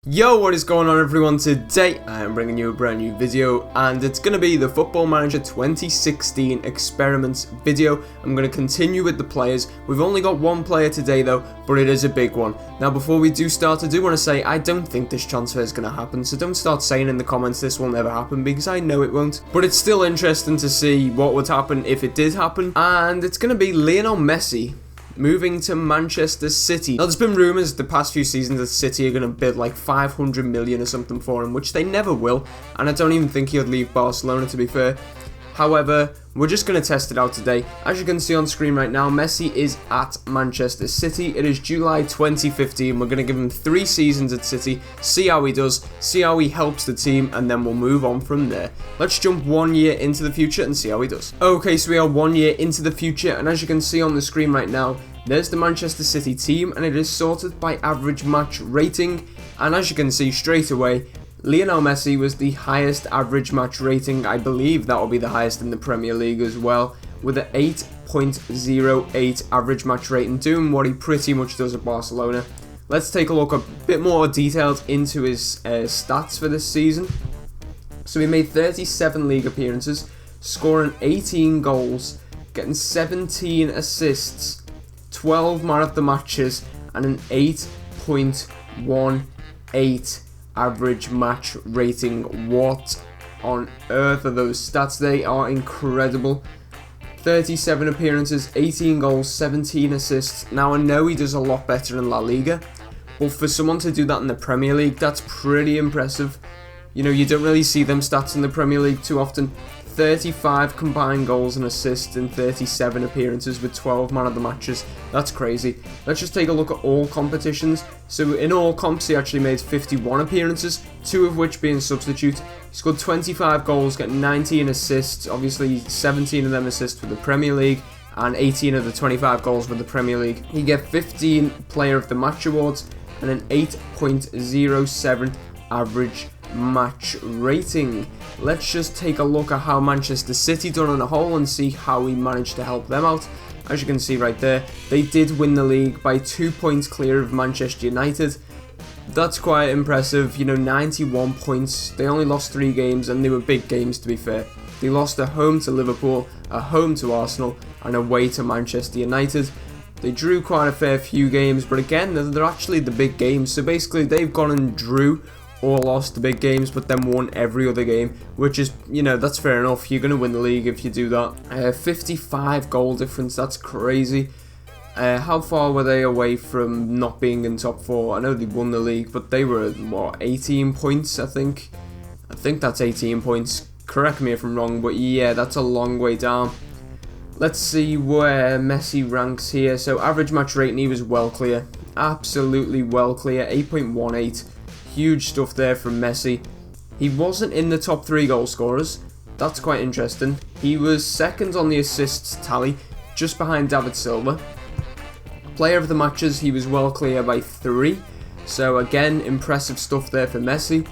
Yo, what is going on everyone? Today I am bringing you a brand new video and it's going to be the Football Manager 2016 experiments video. I'm going to continue with the players. We've only got one player today though, but it is a big one. Now before we do start, I do want to say I don't think this transfer is going to happen, so don't start saying in the comments this will never happen because I know it won't. But it's still interesting to see what would happen if it did happen, and it's going to be Lionel Messi moving to Manchester City. Now there's been rumours the past few seasons that City are going to bid like 500 million or something for him, which they never will, and I don't even think he'll leave Barcelona, to be fair. However, we're just going to test it out today. As you can see on screen right now, Messi is at Manchester City. It is July 2015. We're going to give him 3 seasons at City, see how he does, see how he helps the team, and then we'll move on from there. Let's jump 1 year into the future and see how he does. Okay, so we are 1 year into the future, and as you can see on the screen right now, there's the Manchester City team, and it is sorted by average match rating. And as you can see straight away, Lionel Messi was the highest average match rating. I believe that will be the highest in the Premier League as well, with an 8.08 average match rating, doing what he pretty much does at Barcelona. Let's take a look a bit more detailed into his stats for this season. So he made 37 league appearances, scoring 18 goals, getting 17 assists, 12 man of the matches, and an 8.18 average match rating. What on earth are those stats? They are incredible. 37 appearances, 18 goals, 17 assists. Now I know he does a lot better in La Liga, but for someone to do that in the Premier League, that's pretty impressive. You know, you don't really see them stats in the Premier League too often. 35 combined goals and assists in 37 appearances with 12 man of the matches. That's crazy. Let's just take a look at all competitions. So in all comps he actually made 51 appearances, 2 of which being substitute. He scored 25 goals, getting 19 assists, obviously 17 of them assists with the Premier League, and 18 of the 25 goals with the Premier League. He get 15 Player of the Match awards and an 8.07 average match rating. Let's just take a look at how Manchester City done on a whole and see how we managed to help them out. As you can see right there, they did win the league by 2 points clear of Manchester United. That's quite impressive, you know, 91 points. They only lost 3 games, and they were big games, to be fair. They lost at home to Liverpool, at home to Arsenal, and away to Manchester United. They drew quite a fair few games, but again, they're actually the big games. So basically, they've gone and drew or lost the big games, but then won every other game, which is, you know, that's fair enough. You're going to win the league if you do that. 55 goal difference, that's crazy. How far were they away from not being in top 4? I know they won the league, but they were, what, 18 points, I think? I think that's 18 points. Correct me if I'm wrong, but yeah, that's a long way down. Let's see where Messi ranks here. So average match rating, he was well clear. Absolutely well clear, 8.18. Huge stuff there from Messi. He wasn't in the top 3 goal scorers. That's quite interesting. He was second on the assists tally, just behind David Silva. Player of the matches, he was well clear by 3. So again, impressive stuff there for Messi.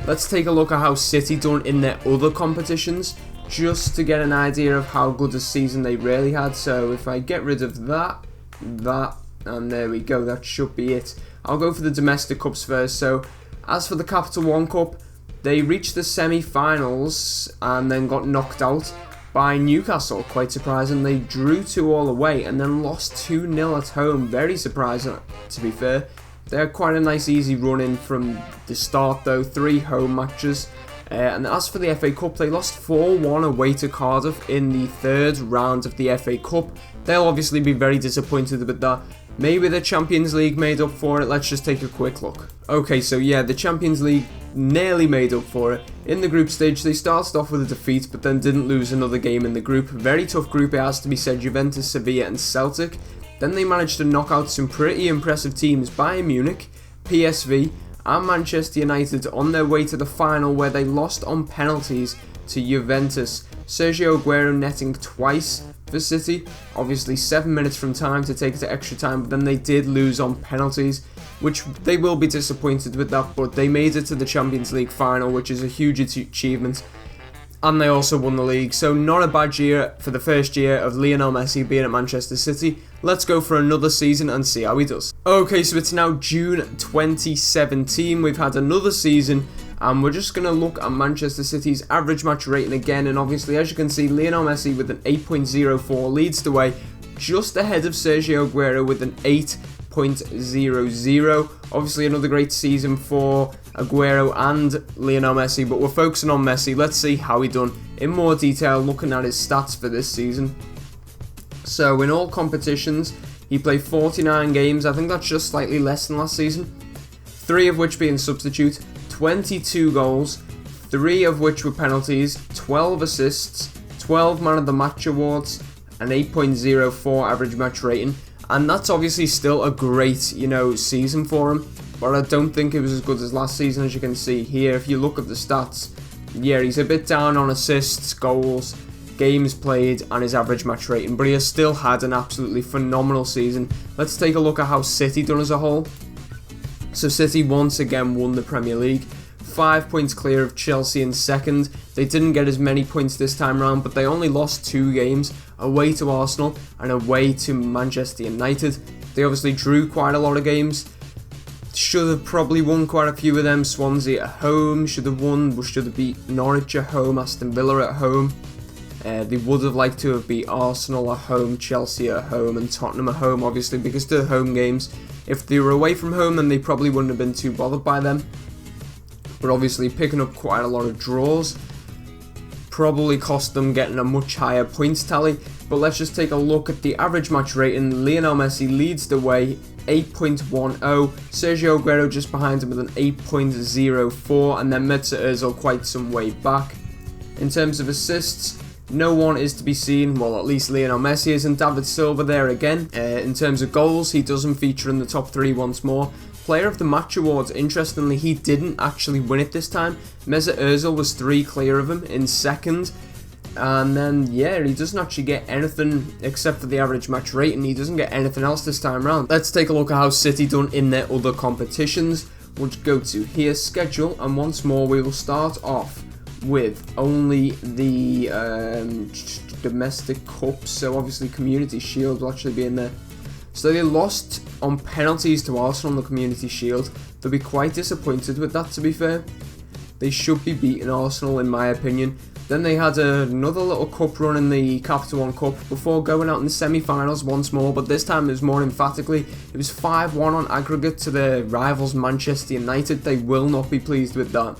Let's take a look at how City done in their other competitions, just to get an idea of how good a season they really had. So if I get rid of that, and there we go, that should be it. I'll go for the domestic cups first. So as for the Capital One Cup, they reached the semi-finals and then got knocked out by Newcastle. Quite surprising. They drew 2-2 away and then lost 2-0 at home. Very surprising, to be fair. They had quite a nice easy run in from the start though. 3 home matches. And as for the FA Cup, they lost 4-1 away to Cardiff in the 3rd round of the FA Cup. They'll obviously be very disappointed with that. Maybe the Champions League made up for it. Let's just take a quick look. Okay, so yeah, the Champions League nearly made up for it. In the group stage, they started off with a defeat, but then didn't lose another game in the group. Very tough group, it has to be said. Juventus, Sevilla and Celtic. Then they managed to knock out some pretty impressive teams. Bayern Munich, PSV and Manchester United on their way to the final, where they lost on penalties to Juventus. Sergio Aguero netting twice for City. Obviously 7 minutes from time to take it to extra time, but then they did lose on penalties, which they will be disappointed with that, but they made it to the Champions League final, which is a huge achievement. and they also won the league. So not a bad year for the first year of Lionel Messi being at Manchester City. Let's go for another season and see how he does. Okay, so it's now June 2017. We've had another season, and we're just going to look at Manchester City's average match rating again. And obviously, as you can see, Lionel Messi with an 8.04 leads the way, just ahead of Sergio Aguero with an 8.00. Obviously, another great season for Aguero and Lionel Messi, but we're focusing on Messi. Let's see how he done in more detail, looking at his stats for this season. So in all competitions, he played 49 games. I think that's just slightly less than last season. 3 of which being substitute, 22 goals, 3 of which were penalties, 12 assists, 12 man of the match awards, an 8.04 average match rating. And that's obviously still a great, season for him. But I don't think it was as good as last season, as you can see here. If you look at the stats, yeah, he's a bit down on assists, goals, games played, and his average match rating. But he has still had an absolutely phenomenal season. Let's take a look at how City done as a whole. So City once again won the Premier League. 5 points clear of Chelsea in second. They didn't get as many points this time round, but they only lost 2 games, away to Arsenal and away to Manchester United. They obviously drew quite a lot of games. Should have probably won quite a few of them. Swansea at home, should have beat Norwich at home, Aston Villa at home. They would have liked to have beat Arsenal at home, Chelsea at home and Tottenham at home, obviously, because they're home games. If they were away from home, then they probably wouldn't have been too bothered by them. But obviously picking up quite a lot of draws probably cost them getting a much higher points tally. But let's just take a look at the average match rating. Lionel Messi leads the way, 8.10. Sergio Aguero just behind him with an 8.04, and then Mesut Ozil quite some way back. In terms of assists, no one is to be seen, well, at least Lionel Messi isn't. David Silva there again. In terms of goals, he doesn't feature in the top 3 once more. Player of the Match Awards, interestingly, he didn't actually win it this time. Mesut Ozil was 3 clear of him in second. And then, yeah, he doesn't actually get anything except for the average match rating. He doesn't get anything else this time round. Let's take a look at how City done in their other competitions. We'll go to here, schedule, and once more we will start off with only the domestic cups. So obviously Community Shield will actually be in there. So they lost on penalties to Arsenal in the Community Shield. They'll be quite disappointed with that, to be fair. They should be beating Arsenal, in my opinion. Then they had another little cup run in the Capital One Cup before going out in the semi-finals once more, but this time it was more emphatically. It was 5-1 on aggregate to their rivals Manchester United. They will not be pleased with that.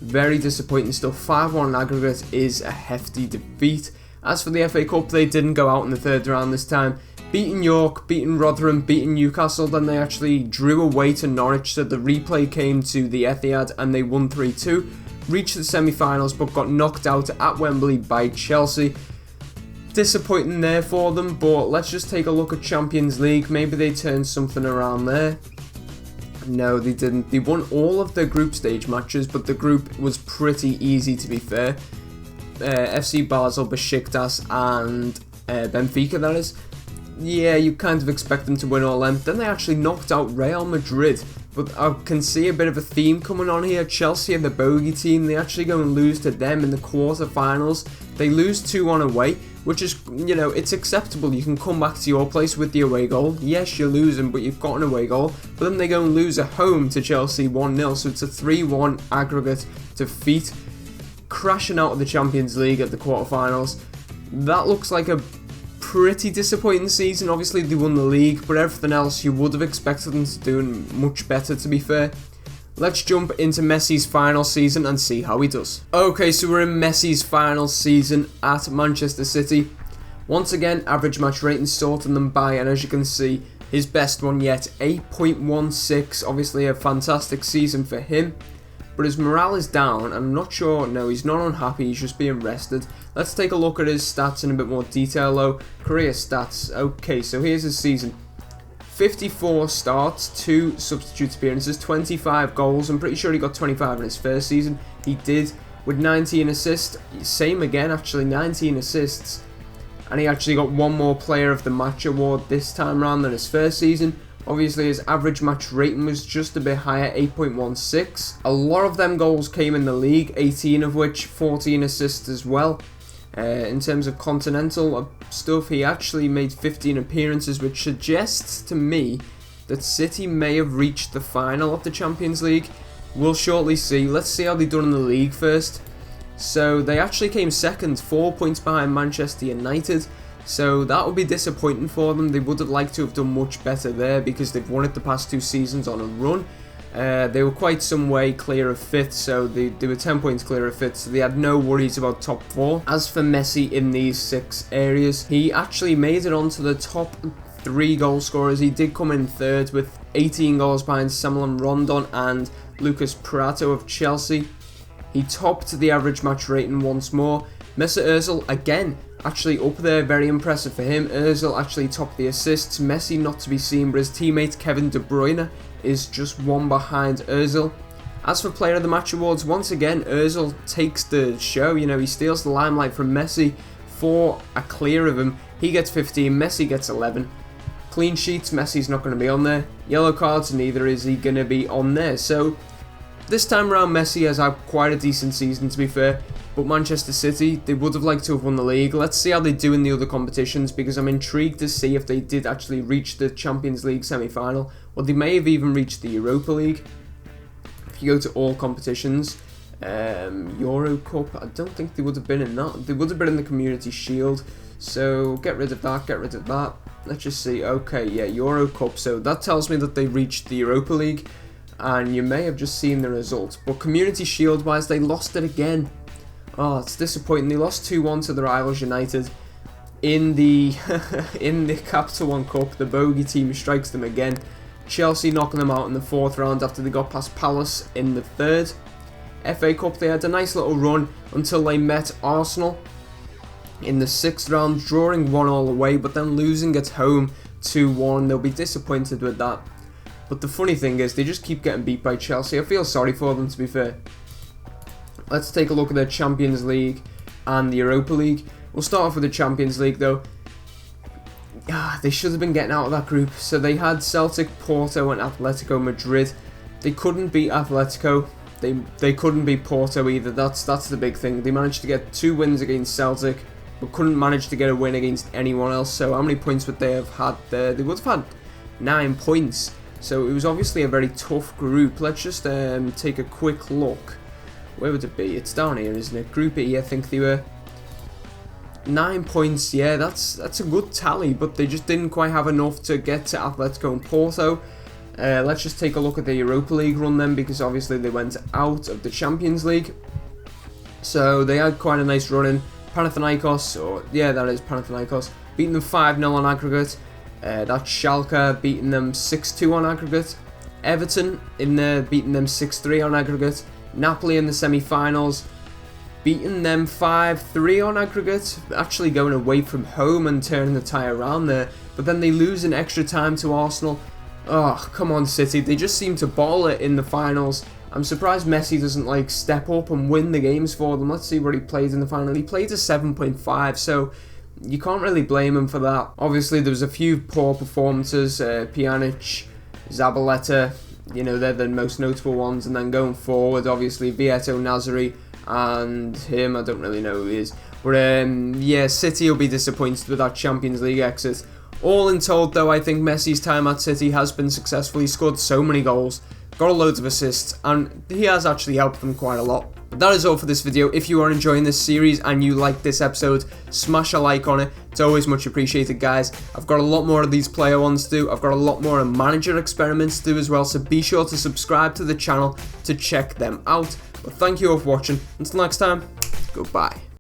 Very disappointing stuff. 5-1 on aggregate is a hefty defeat. As for the FA Cup, they didn't go out in the 3rd round this time. Beating York, beating Rotherham, beating Newcastle, then they actually drew away to Norwich, so the replay came to the Etihad and they won 3-2. Reached the semi-finals but got knocked out at Wembley by Chelsea. Disappointing there for them, but let's just take a look at Champions League. Maybe they turned something around there. No, they didn't. They won all of their group stage matches, but the group was pretty easy, to be fair. FC Basel, Besiktas and Benfica, that is. Yeah, you kind of expect them to win all them. Then they actually knocked out Real Madrid. But I can see a bit of a theme coming on here. Chelsea are the bogey team. They actually go and lose to them in the quarterfinals. They lose 2-1 away, which is, it's acceptable. You can come back to your place with the away goal. Yes, you're losing, but you've got an away goal. But then they go and lose at home to Chelsea 1-0. So it's a 3-1 aggregate defeat. Crashing out of the Champions League at the quarterfinals. That looks like a pretty disappointing season. Obviously they won the league, but everything else you would have expected them to do much better, to be fair. Let's jump into Messi's final season and see how he does. Okay, so we're in Messi's final season at Manchester City. Once again, average match rating sorting them by, and as you can see, his best one yet, 8.16. Obviously a fantastic season for him. But his morale is down, and I'm not sure, no, he's not unhappy, he's just being rested. Let's take a look at his stats in a bit more detail though. Career stats. Okay, so here's his season. 54 starts, 2 substitute appearances, 25 goals. I'm pretty sure he got 25 in his first season. He did, with 19 assists. Same again, actually, 19 assists. And he actually got one more Player of the Match award this time round than his first season. Obviously, his average match rating was just a bit higher, 8.16. A lot of them goals came in the league, 18 of which 14 assists as well. In terms of continental stuff, he actually made 15 appearances, which suggests to me that City may have reached the final of the Champions League. We'll shortly see. Let's see how they done in the league first. So they actually came second, 4 points behind Manchester United. So that would be disappointing for them. They would have liked to have done much better there because they've won it the past 2 seasons on a run. They were quite some way clear of 5th, so they were 10 points clear of 5th, so they had no worries about top 4. As for Messi in these 6 areas, he actually made it onto the top 3 goal scorers. He did come in 3rd with 18 goals behind Samuel Rondon and Lucas Prato of Chelsea. He topped the average match rating once more. Mesut Ozil, again, actually up there, very impressive for him. Ozil actually topped the assists. Messi not to be seen, but his teammate Kevin De Bruyne is just 1 behind Ozil. As for Player of the Match awards, once again, Ozil takes the show. You know, he steals the limelight from Messi. 4 are clear of him. He gets 15, Messi gets 11. Clean sheets, Messi's not going to be on there. Yellow cards, neither is he going to be on there. So this time around, Messi has had quite a decent season, to be fair. But Manchester City, they would have liked to have won the league. Let's see how they do in the other competitions, because I'm intrigued to see if they did actually reach the Champions League semi-final, or they may have even reached the Europa League. If you go to all competitions, Euro Cup, I don't think they would have been in that. They would have been in the Community Shield, so get rid of that, get rid of that. Let's just see. Okay, yeah, Euro Cup, so that tells me that they reached the Europa League, and you may have just seen the result. But Community Shield wise, they lost it again. Oh, it's disappointing. They lost 2-1 to the rivals United in the in the Capital One Cup. The bogey team strikes them again. Chelsea knocking them out in the 4th round after they got past Palace in the 3rd. FA Cup, they had a nice little run until they met Arsenal in the 6th round, drawing 1-1 away, but then losing at home 2-1. They'll be disappointed with that. But the funny thing is, they just keep getting beat by Chelsea. I feel sorry for them, to be fair. Let's take a look at their Champions League and the Europa League. We'll start off with the Champions League, though. They should have been getting out of that group. So they had Celtic, Porto and Atletico Madrid. They couldn't beat Atletico. They couldn't beat Porto either. That's the big thing. They managed to get 2 wins against Celtic, but couldn't manage to get a win against anyone else. So how many points would they have had there? They would have had 9 points. So it was obviously a very tough group. Let's just take a quick look. Where would it be? It's down here, isn't it? Group E, I think they were 9 points. Yeah, that's a good tally, but they just didn't quite have enough to get to Atletico and Porto. Let's just take a look at the Europa League run then, because obviously they went out of the Champions League. So they had quite a nice run in. Panathinaikos, or yeah, that is Panathinaikos, beating them 5-0 on aggregate. That's Schalke beating them 6-2 on aggregate. Everton in there beating them 6-3 on aggregate. Napoli in the semi-finals, beating them 5-3 on aggregate, actually going away from home and turning the tie around there, but then they lose in extra time to Arsenal. Oh, come on City, they just seem to bottle it in the finals. I'm surprised Messi doesn't like step up and win the games for them. Let's see what he played in the final. He played a 7.5, so you can't really blame him for that. Obviously there was a few poor performances, Pjanic, Zabaleta, you know, they're the most notable ones, and then going forward, obviously, Vieto Nazari and him, I don't really know who he is. But, yeah, City will be disappointed with that Champions League exit. All in told, though, I think Messi's time at City has been successful. He scored so many goals, got loads of assists, and he has actually helped them quite a lot. But that is all for this video. If you are enjoying this series and you like this episode, smash a like on it. It's always much appreciated, guys. I've got a lot more of these player ones to do. I've got a lot more of manager experiments to do as well, so be sure to subscribe to the channel to check them out. But thank you all for watching. Until next time, goodbye.